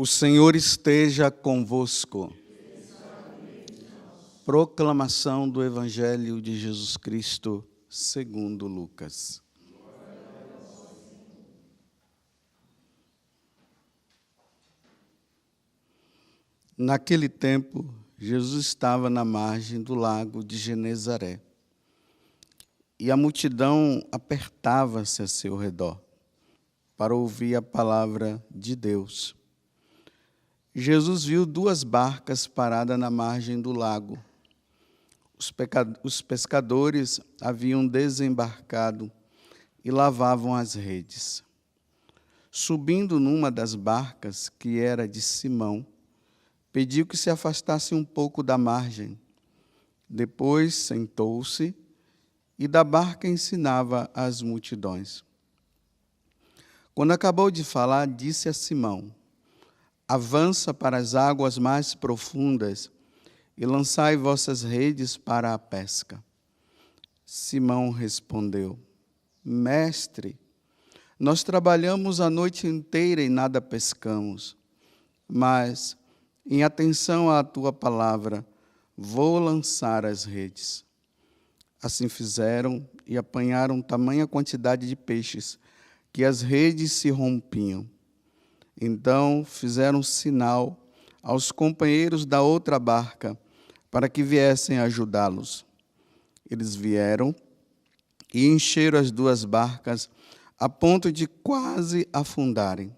O Senhor esteja convosco. Proclamação do Evangelho de Jesus Cristo, segundo Lucas. Naquele tempo, Jesus estava na margem do lago de Genezaré, e a multidão apertava-se a seu redor, para ouvir a palavra de Deus. Jesus viu duas barcas paradas na margem do lago. Os pescadores haviam desembarcado e lavavam as redes. Subindo numa das barcas, que era de Simão, pediu que se afastasse um pouco da margem. Depois sentou-se e da barca ensinava as multidões. Quando acabou de falar, disse a Simão: avança para as águas mais profundas e lançai vossas redes para a pesca. Simão respondeu: Mestre, nós trabalhamos a noite inteira e nada pescamos, mas, em atenção à tua palavra, vou lançar as redes. Assim fizeram e apanharam tamanha quantidade de peixes que as redes se rompiam. Então fizeram sinal aos companheiros da outra barca para que viessem ajudá-los. Eles vieram e encheram as duas barcas a ponto de quase afundarem.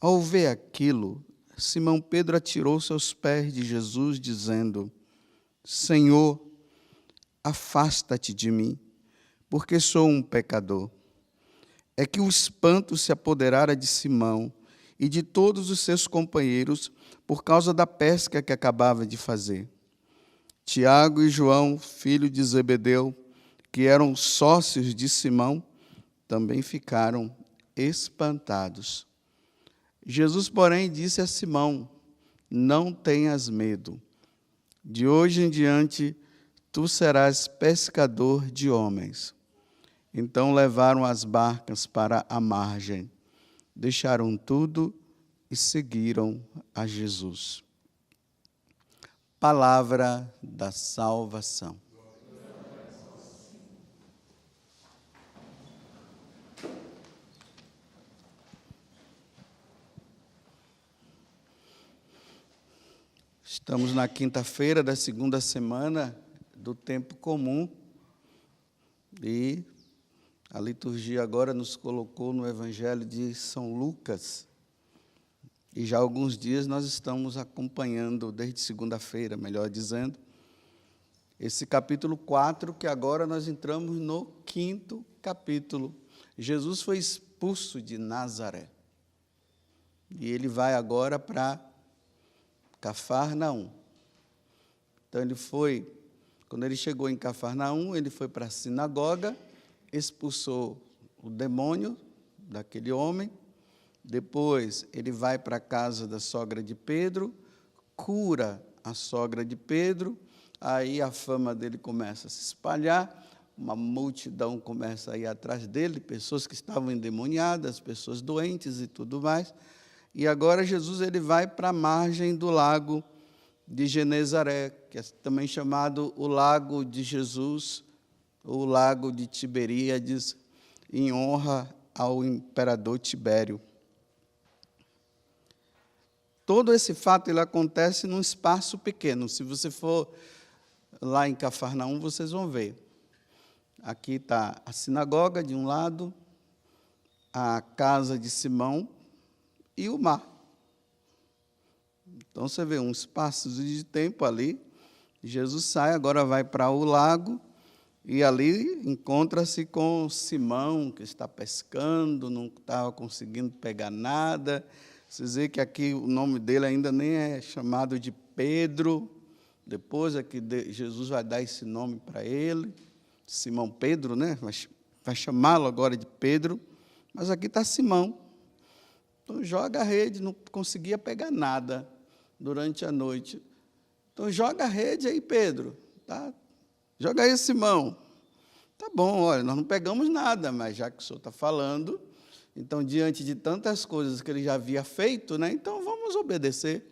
Ao ver aquilo, Simão Pedro atirou-se aos pés de Jesus, dizendo: Senhor, afasta-te de mim, porque sou um pecador. É que o espanto se apoderara de Simão e de todos os seus companheiros por causa da pesca que acabava de fazer. Tiago e João, filho de Zebedeu, que eram sócios de Simão, também ficaram espantados. Jesus, porém, disse a Simão: não tenhas medo. De hoje em diante, tu serás pescador de homens. Então levaram as barcas para a margem, deixaram tudo e seguiram a Jesus. Palavra da salvação. Estamos na quinta-feira da segunda semana do tempo comum e a liturgia agora nos colocou no Evangelho de São Lucas. E já há alguns dias nós estamos acompanhando, desde segunda-feira, melhor dizendo, esse capítulo 4, que agora nós entramos no quinto capítulo. Jesus foi expulso de Nazaré. E ele vai agora para Cafarnaum. Então quando ele chegou em Cafarnaum, ele foi para a sinagoga, expulsou o demônio daquele homem. Depois ele vai para a casa da sogra de Pedro, cura a sogra de Pedro, aí a fama dele começa a se espalhar, uma multidão começa a ir atrás dele, pessoas que estavam endemoniadas, pessoas doentes e tudo mais. E agora Jesus ele vai para a margem do lago de Genezaré, que é também chamado o Lago de Jesus, ou o Lago de Tiberíades, em honra ao imperador Tibério. Todo esse fato ele acontece num espaço pequeno. Se você for lá em Cafarnaum, vocês vão ver. Aqui está a sinagoga de um lado, a casa de Simão e o mar. Então você vê um espaço de tempo ali. Jesus sai, agora vai para o lago e ali encontra-se com Simão, que está pescando, não estava conseguindo pegar nada. Vocês veem que aqui o nome dele ainda nem é chamado de Pedro. Depois é que Jesus vai dar esse nome para ele. Simão Pedro, né? Vai chamá-lo agora de Pedro. Mas aqui está Simão. Então joga a rede, não conseguia pegar nada durante a noite. Então joga a rede aí, Pedro. Tá? Joga aí, Simão. Tá bom, olha, nós não pegamos nada, mas já que o senhor está falando, Então, diante de tantas coisas que ele já havia feito, né, então vamos obedecer.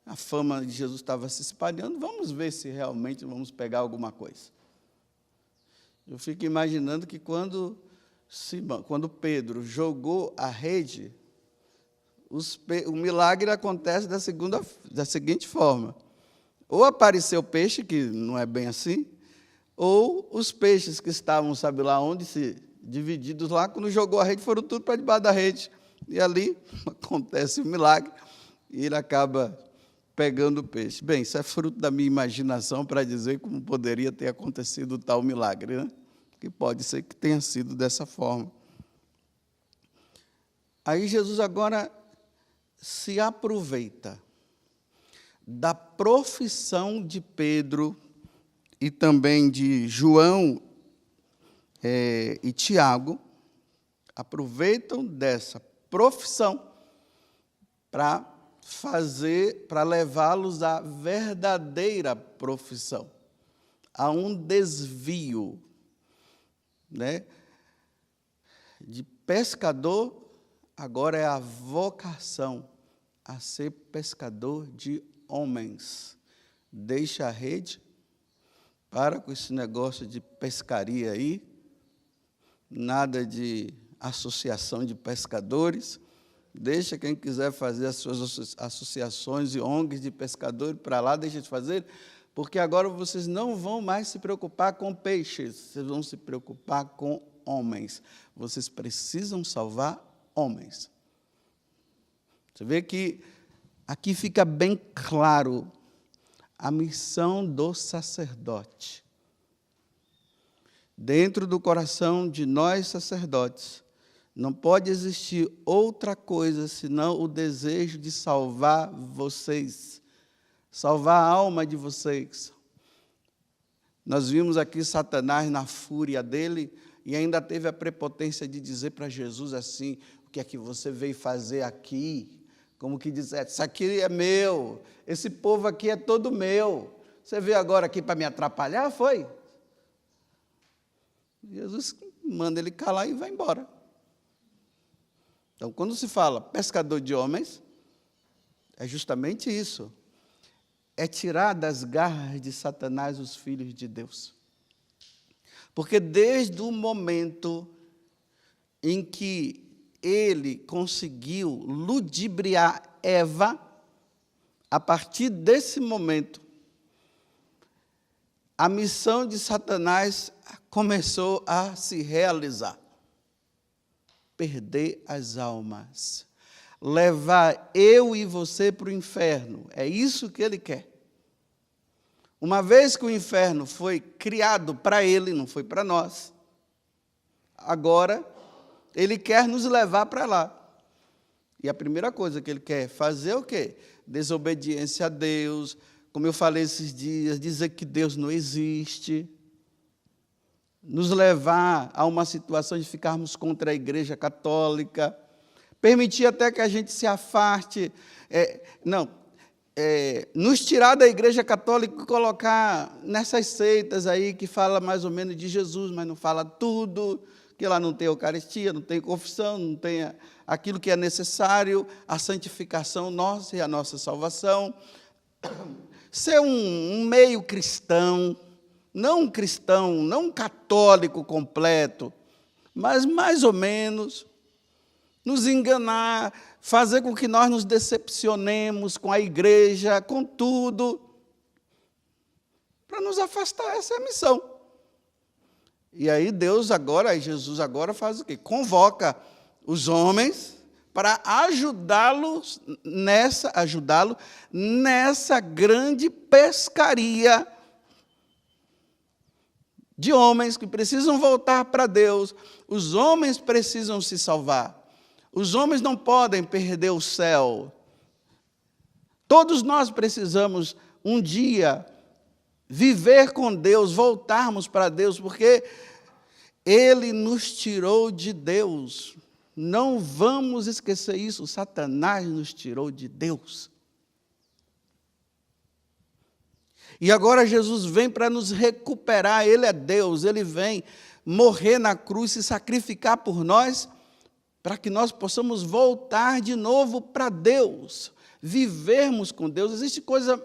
A fama de Jesus estava se espalhando, vamos ver se realmente vamos pegar alguma coisa. Eu fico imaginando que quando Pedro jogou a rede, o milagre acontece da seguinte forma: ou apareceu peixe, que não é bem assim, ou os peixes que estavam, sabe lá onde, divididos lá, quando jogou a rede, foram tudo para debaixo da rede. E ali acontece o milagre, e ele acaba pegando o peixe. Bem, isso é fruto da minha imaginação para dizer como poderia ter acontecido tal milagre, né? Que pode ser que tenha sido dessa forma. Aí Jesus agora se aproveita da profissão de Pedro e também de João e Tiago, aproveitam dessa profissão para levá-los à verdadeira profissão, a um desvio, né? De pescador, agora é a vocação a ser pescador de homens. Deixa a rede, para com esse negócio de pescaria aí, nada de associação de pescadores. Deixa quem quiser fazer as suas associações e ONGs de pescadores para lá, deixa de fazer, porque agora vocês não vão mais se preocupar com peixes, vocês vão se preocupar com homens. Vocês precisam salvar homens. Você vê que aqui fica bem claro a missão do sacerdote. Dentro do coração de nós sacerdotes, não pode existir outra coisa senão o desejo de salvar vocês, salvar a alma de vocês. Nós vimos aqui Satanás na fúria dele e ainda teve a prepotência de dizer para Jesus assim: o que é que você veio fazer aqui? Como que diz, isso aqui é meu, esse povo aqui é todo meu. Você veio agora aqui para me atrapalhar, foi? Jesus manda ele calar e vai embora. Então, quando se fala pescador de homens, é justamente isso. É tirar das garras de Satanás os filhos de Deus. Porque desde o momento em que ele conseguiu ludibriar Eva, a partir desse momento, a missão de Satanás começou a se realizar. Perder as almas, levar eu e você para o inferno, é isso que ele quer. Uma vez que o inferno foi criado para ele, não foi para nós, agora ele quer nos levar para lá. E a primeira coisa que ele quer fazer é o quê? Desobediência a Deus, como eu falei esses dias, dizer que Deus não existe, nos levar a uma situação de ficarmos contra a Igreja Católica, permitir até que a gente se afaste, nos tirar da Igreja Católica e colocar nessas seitas aí que fala mais ou menos de Jesus, mas não fala tudo, que lá não tem Eucaristia, não tem confissão, não tem aquilo que é necessário, a santificação nossa e a nossa salvação. Ser um meio cristão, não um cristão, não um católico completo, mas mais ou menos, nos enganar, fazer com que nós nos decepcionemos com a igreja, com tudo, para nos afastar. Essa é a missão. E aí Jesus agora faz o quê? Convoca os homens para ajudá-lo nessa grande pescaria de homens que precisam voltar para Deus. Os homens precisam se salvar. Os homens não podem perder o céu. Todos nós precisamos um dia viver com Deus, voltarmos para Deus, porque Ele nos tirou de Deus. Não vamos esquecer isso. Satanás nos tirou de Deus. E agora Jesus vem para nos recuperar. Ele é Deus, Ele vem morrer na cruz, se sacrificar por nós, para que nós possamos voltar de novo para Deus, vivermos com Deus. Existe coisa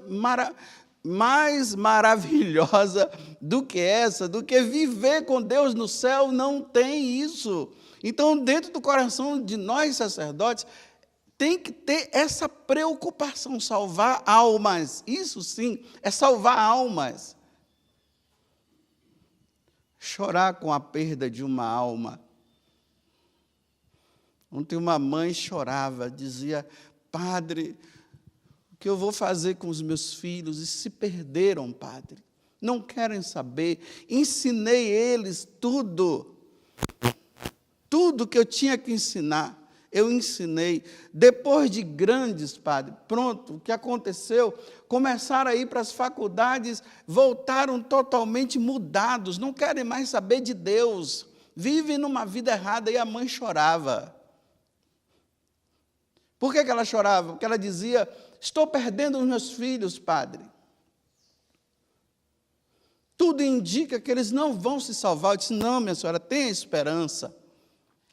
mais maravilhosa do que essa, do que viver com Deus no céu. Não tem isso. Então, dentro do coração de nós, sacerdotes, tem que ter essa preocupação, salvar almas. Isso sim, é salvar almas. Chorar com a perda de uma alma. Ontem uma mãe chorava, dizia: padre, o que eu vou fazer com os meus filhos? E se perderam, padre. Não querem saber. Ensinei eles tudo. Tudo que eu tinha que ensinar, eu ensinei. Depois de grandes, padre, pronto, o que aconteceu? Começaram a ir para as faculdades, voltaram totalmente mudados, não querem mais saber de Deus, vivem numa vida errada. E a mãe chorava. Por que ela chorava? Porque ela dizia: estou perdendo os meus filhos, padre. Tudo indica que eles não vão se salvar. Eu disse: não, minha senhora, tenha esperança.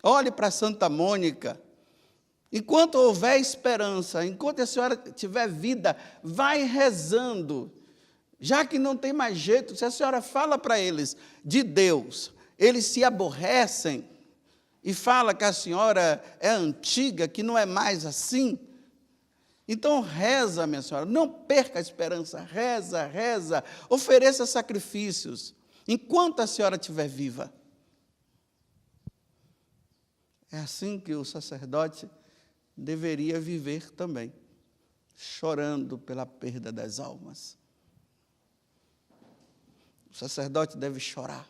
Olhe para Santa Mônica. Enquanto houver esperança, enquanto a senhora tiver vida, vai rezando. Já que não tem mais jeito, se a senhora fala para eles de Deus, eles se aborrecem e fala que a senhora é antiga, que não é mais assim. Então reza, minha senhora, não perca a esperança, reza, reza, ofereça sacrifícios, enquanto a senhora estiver viva. É assim que o sacerdote deveria viver também, chorando pela perda das almas. O sacerdote deve chorar.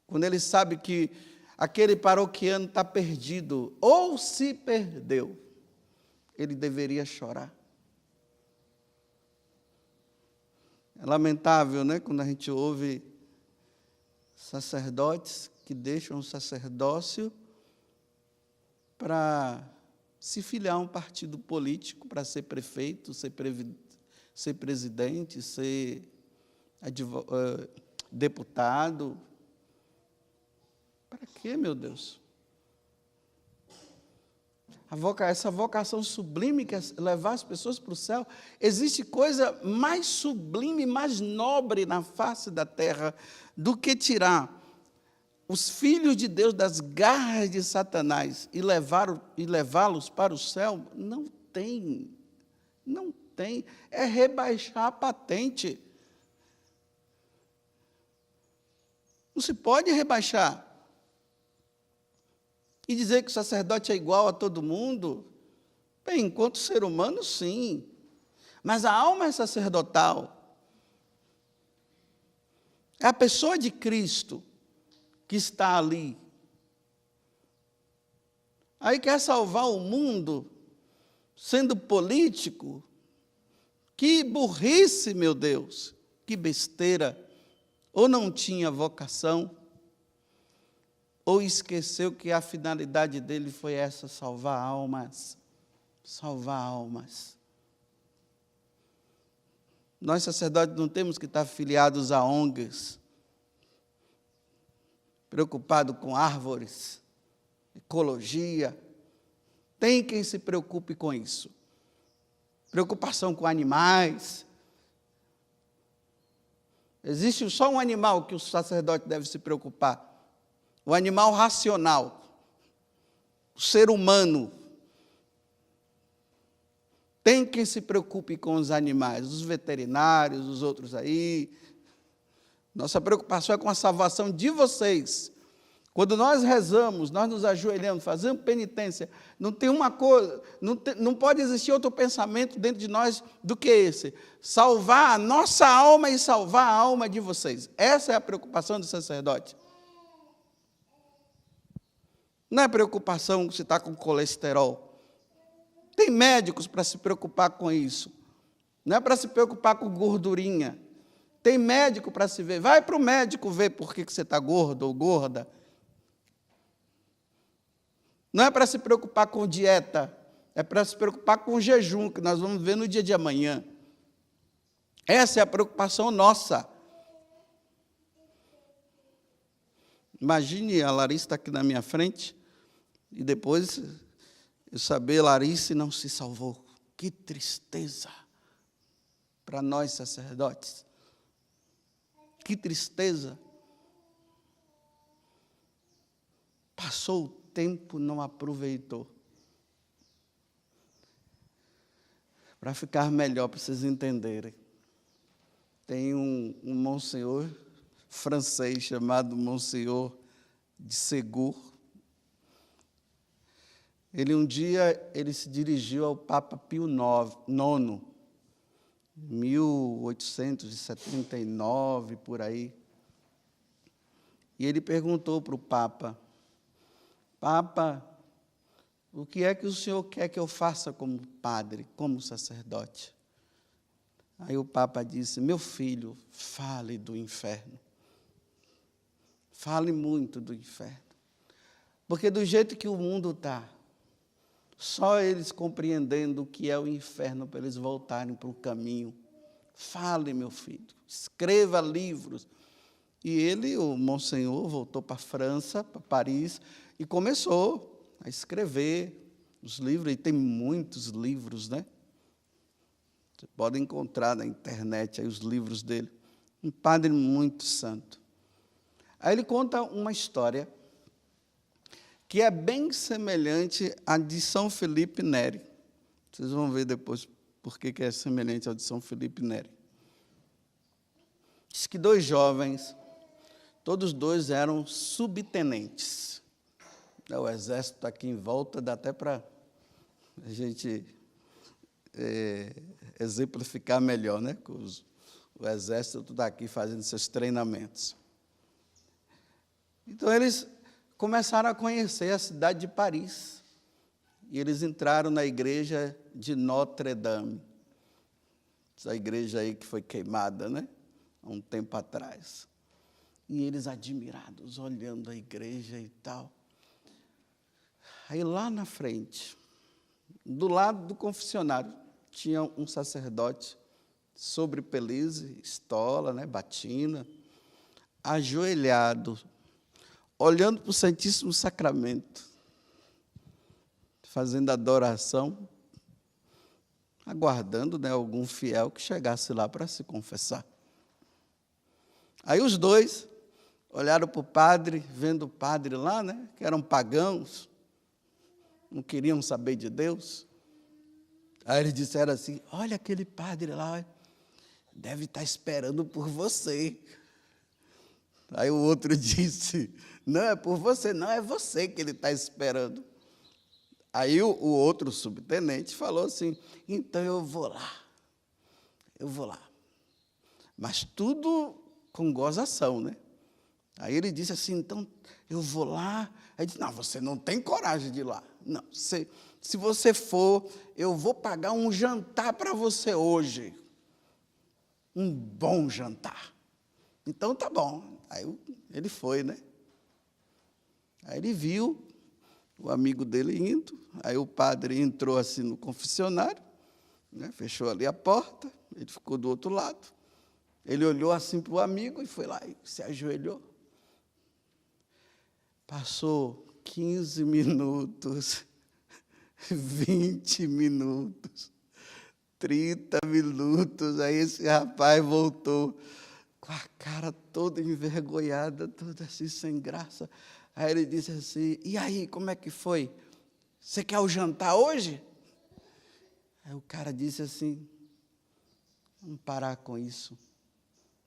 Quando ele sabe que aquele paroquiano está perdido, ou se perdeu, ele deveria chorar. É lamentável, né, quando a gente ouve sacerdotes que deixam o sacerdócio para se filiar a um partido político, para ser prefeito, ser presidente, ser deputado. Para quê, meu Deus? Essa vocação sublime que é levar as pessoas para o céu, existe coisa mais sublime, mais nobre na face da terra do que tirar os filhos de Deus das garras de Satanás e levá-los para o céu. Não tem, não tem. É rebaixar a patente. Não se pode rebaixar e dizer que o sacerdote é igual a todo mundo. Bem, enquanto ser humano, sim. Mas a alma é sacerdotal. É a pessoa de Cristo que está ali. Aí quer salvar o mundo sendo político? Que burrice, meu Deus, que besteira. Ou não tinha vocação, ou esqueceu que a finalidade dele foi essa: salvar almas. Salvar almas. Nós, sacerdotes, não temos que estar afiliados a ONGs, preocupado com árvores, ecologia. Tem quem se preocupe com isso. Preocupação com animais. Existe só um animal que o sacerdote deve se preocupar: o animal racional, o ser humano. Tem quem se preocupe com os animais, os veterinários, os outros aí. Nossa preocupação é com a salvação de vocês. Quando nós rezamos, nós nos ajoelhamos, fazemos penitência, não tem uma coisa, não pode existir outro pensamento dentro de nós do que esse: salvar a nossa alma e salvar a alma de vocês. Essa é a preocupação do sacerdote. Não é preocupação se está com colesterol. Tem médicos para se preocupar com isso. Não é para se preocupar com gordurinha. Tem médico para se ver. Vai para o médico ver por que você está gordo ou gorda. Não é para se preocupar com dieta. É para se preocupar com o jejum, que nós vamos ver no dia de amanhã. Essa é a preocupação nossa. Imagine, a Larissa está aqui na minha frente. E depois, eu saber, Larice não se salvou. Que tristeza para nós sacerdotes. Que tristeza. Passou o tempo, não aproveitou. Para ficar melhor, para vocês entenderem. Tem um monsenhor francês chamado Monsenhor de Ségur. Um dia se dirigiu ao Papa Pio IX, 1879, por aí. E ele perguntou para o Papa: Papa, o que é que o senhor quer que eu faça como padre, como sacerdote? Aí o Papa disse: meu filho, fale do inferno. Fale muito do inferno. Porque do jeito que o mundo está, só eles compreendendo o que é o inferno para eles voltarem para o caminho. Fale, meu filho, escreva livros. E ele, o Monsenhor, voltou para a França, para Paris, e começou a escrever os livros. E tem muitos livros, né? Você pode encontrar na internet aí os livros dele. Um padre muito santo. Aí ele conta uma história que é bem semelhante à de São Felipe Neri. Vocês vão ver depois por que é semelhante ao de São Felipe Neri. Diz que 2 jovens, todos 2 eram subtenentes. O exército aqui em volta dá até para a gente exemplificar melhor, né? O exército está aqui fazendo seus treinamentos. Então, eles começaram a conhecer a cidade de Paris. E eles entraram na igreja de Notre-Dame. Essa igreja aí que foi queimada, né? Há um tempo atrás. E eles admirados, olhando a igreja e tal. Aí lá na frente, do lado do confessionário, tinha um sacerdote sobre pelize, estola, né, batina, ajoelhado, olhando para o Santíssimo Sacramento, fazendo adoração, aguardando, né, algum fiel que chegasse lá para se confessar. Aí os 2 olharam para o padre, vendo o padre lá, né, que eram pagãos, não queriam saber de Deus. Aí eles disseram assim: olha aquele padre lá, deve estar esperando por você. Aí o outro disse: não é por você, não, é você que ele está esperando. Aí o outro subtenente falou assim: então eu vou lá. Mas tudo com gozação, né? Aí ele disse assim: então eu vou lá. Aí disse: não, você não tem coragem de ir lá. Não, se você for, eu vou pagar um jantar para você hoje. Um bom jantar. Então tá bom. Aí ele foi, né? Aí ele viu o amigo dele indo. Aí o padre entrou assim no confessionário, né? Fechou ali a porta, ele ficou do outro lado. Ele olhou assim para o amigo e foi lá e se ajoelhou. Passou 15 minutos, 20 minutos, 30 minutos. Aí esse rapaz voltou com a cara toda envergonhada, toda assim, sem graça. Aí ele disse assim: e aí, como é que foi? Você quer o jantar hoje? Aí o cara disse assim: vamos parar com isso.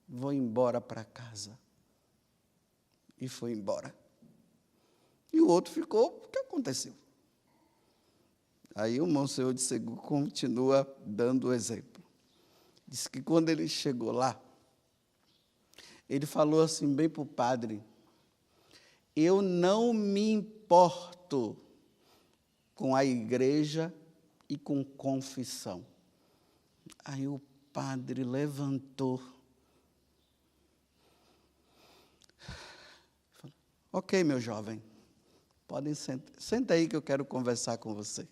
Vou embora para casa. E foi embora. E o outro ficou: o que aconteceu? Aí o Monsenhor de Ségur continua dando o exemplo. Diz que quando ele chegou lá, ele falou assim bem para o padre: eu não me importo com a igreja e com confissão. Aí o padre levantou. Falou: ok, meu jovem, podem sentar. Senta aí que eu quero conversar com você.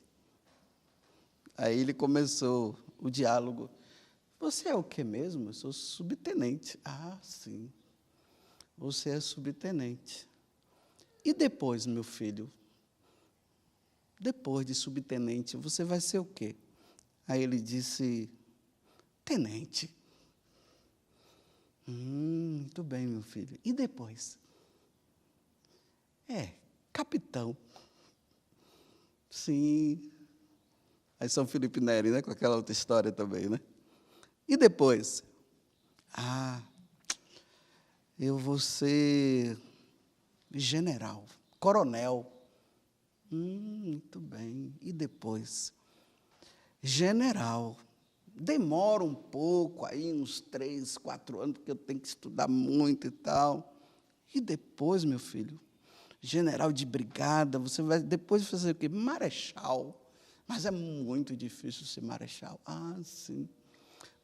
Aí ele começou o diálogo. Você é o que mesmo? Eu sou subtenente. Ah, sim. Você é subtenente. E depois, meu filho, depois de subtenente, você vai ser o quê? Aí ele disse, tenente. Muito bem, meu filho. E depois? Capitão. Sim. Aí São Felipe Neri, né? Com aquela outra história também, né? E depois? Eu vou ser general, coronel. Muito bem. E depois? General. Demora um pouco, aí uns 3, 4 anos, porque eu tenho que estudar muito e tal. E depois, meu filho? General de brigada, você vai depois fazer o quê? Marechal. Mas é muito difícil ser marechal. Sim.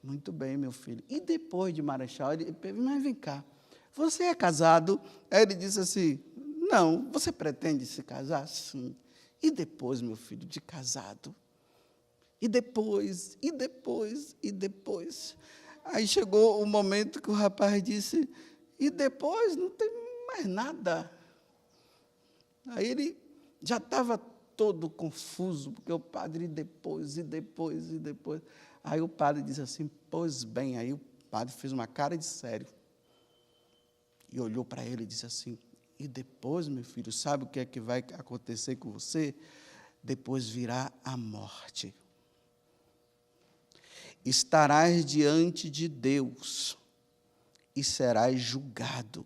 Muito bem, meu filho. E depois de marechal, ele perguntou, mas vem cá, você é casado? Aí ele disse assim, não, você pretende se casar? Sim. E depois, meu filho, de casado? E depois, e depois, e depois? Aí chegou o momento que o rapaz disse, e depois não tem mais nada. Aí ele já estava todo confuso, porque o padre, e depois, e depois, e depois. Aí o padre disse assim, pois bem, aí o padre fez uma cara de sério. E olhou para ele e disse assim, e depois, meu filho, sabe o que é que vai acontecer com você? Depois virá a morte. Estarás diante de Deus e serás julgado.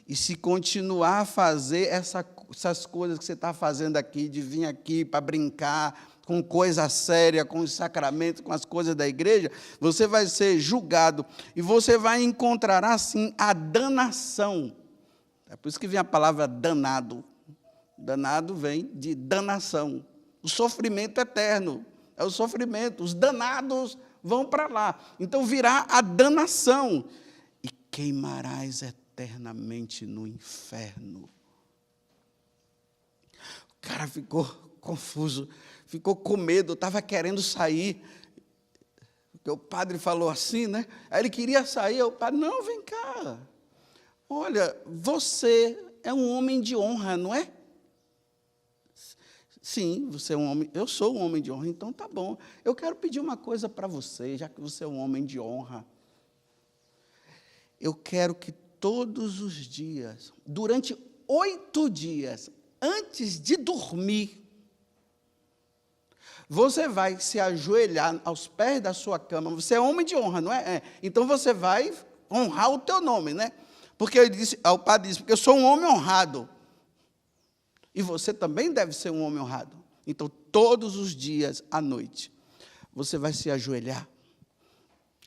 E se continuar a fazer essas coisas que você está fazendo aqui, de vir aqui para brincar com coisa séria, com os sacramentos, com as coisas da igreja, você vai ser julgado e você vai encontrar, assim, a danação. É por isso que vem a palavra danado. Danado vem de danação. O sofrimento eterno. É o sofrimento. Os danados vão para lá. Então virá a danação. E queimarás eternamente no inferno. O cara ficou confuso, ficou com medo, estava querendo sair. Porque o padre falou assim, né? Aí ele queria sair, o padre, não, vem cá. Olha, você é um homem de honra, não é? Sim, você é um homem, eu sou um homem de honra, então tá bom. Eu quero pedir uma coisa para você, já que você é um homem de honra. Eu quero que todos os dias, durante 8 dias, antes de dormir, você vai se ajoelhar aos pés da sua cama. Você é homem de honra, não é? Então você vai honrar o teu nome, né? Porque o padre disse, porque eu sou um homem honrado. E você também deve ser um homem honrado. Então, todos os dias, à noite, você vai se ajoelhar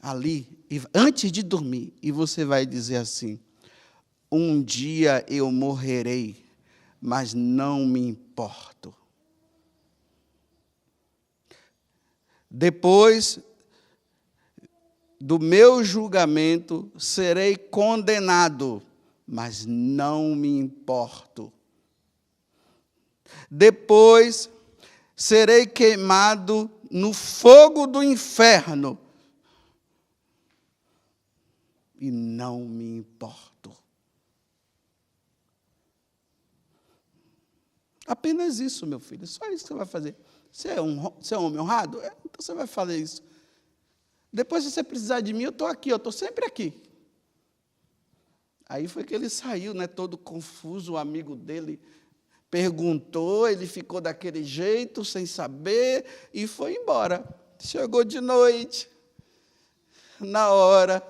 ali, antes de dormir, e você vai dizer assim, um dia eu morrerei, mas não me importo. Depois do meu julgamento, serei condenado, mas não me importo. Depois serei queimado no fogo do inferno, e não me importo. Apenas isso, meu filho, só isso que você vai fazer. Você é um homem honrado? Então você vai fazer isso. Depois, se você precisar de mim, eu estou aqui, eu estou sempre aqui. Aí foi que ele saiu, né, todo confuso, o amigo dele perguntou, ele ficou daquele jeito, sem saber, e foi embora. Chegou de noite, na hora,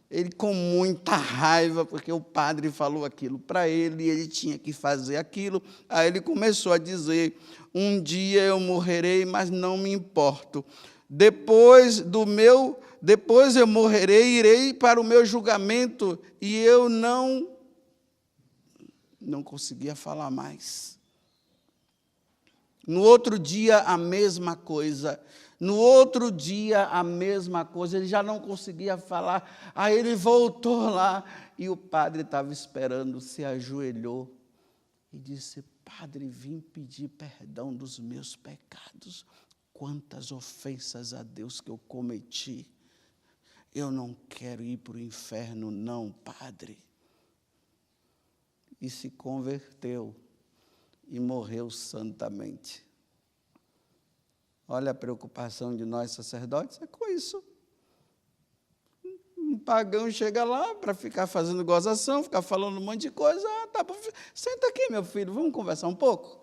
ele com muita raiva, porque o padre falou aquilo para ele, e ele tinha que fazer aquilo. Aí ele começou a dizer, um dia eu morrerei, mas não me importo. Depois eu morrerei, irei para o meu julgamento, e eu não conseguia falar mais. No outro dia, a mesma coisa. No outro dia, a mesma coisa. Ele já não conseguia falar. Aí ele voltou lá e o padre estava esperando, se ajoelhou e disse, padre, vim pedir perdão dos meus pecados. Quantas ofensas a Deus que eu cometi. Eu não quero ir para o inferno, não, padre. E se converteu. e morreu santamente. Olha a preocupação de nós sacerdotes, é com isso. Um pagão chega lá para ficar fazendo gozação, ficar falando um monte de coisa. Ah, tá, senta aqui, meu filho, vamos conversar um pouco.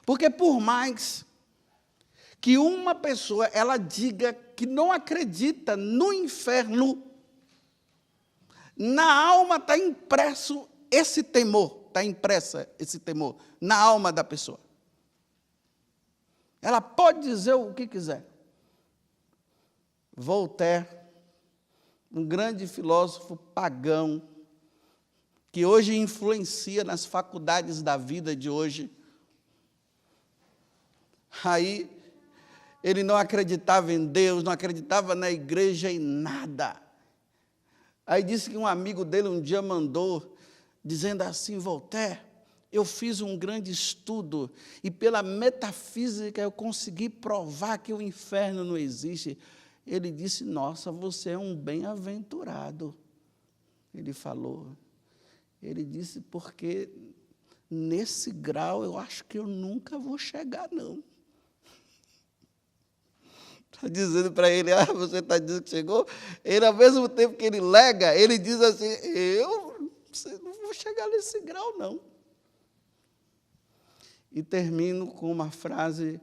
Porque por mais que uma pessoa ela diga que não acredita no inferno, na alma está impresso esse temor, está impressa esse temor na alma da pessoa. Ela pode dizer o que quiser. Voltaire, um grande filósofo pagão, que hoje influencia nas faculdades da vida de hoje. Aí, ele não acreditava em Deus, não acreditava na igreja, em nada. Aí disse que um amigo dele um dia mandou, dizendo assim: Voltaire, eu fiz um grande estudo e pela metafísica eu consegui provar que o inferno não existe. Ele disse: nossa, você é um bem-aventurado. Ele falou. Ele disse: porque nesse grau eu acho que eu nunca vou chegar, não. Está dizendo para ele: ah, você está dizendo que chegou? Ele, ao mesmo tempo que ele lega, ele diz assim: eu não vou chegar nesse grau, não. E termino com uma frase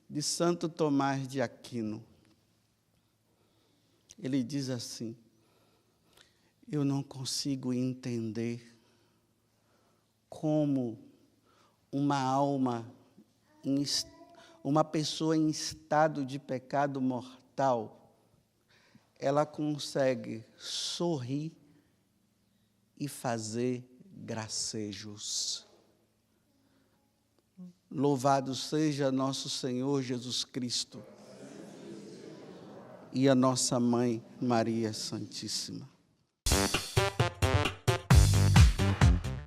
de Santo Tomás de Aquino. Ele diz assim: eu não consigo entender como uma alma, uma pessoa em estado de pecado mortal, ela consegue sorrir e fazer gracejos. Louvado seja nosso Senhor Jesus Cristo e a nossa Mãe Maria Santíssima.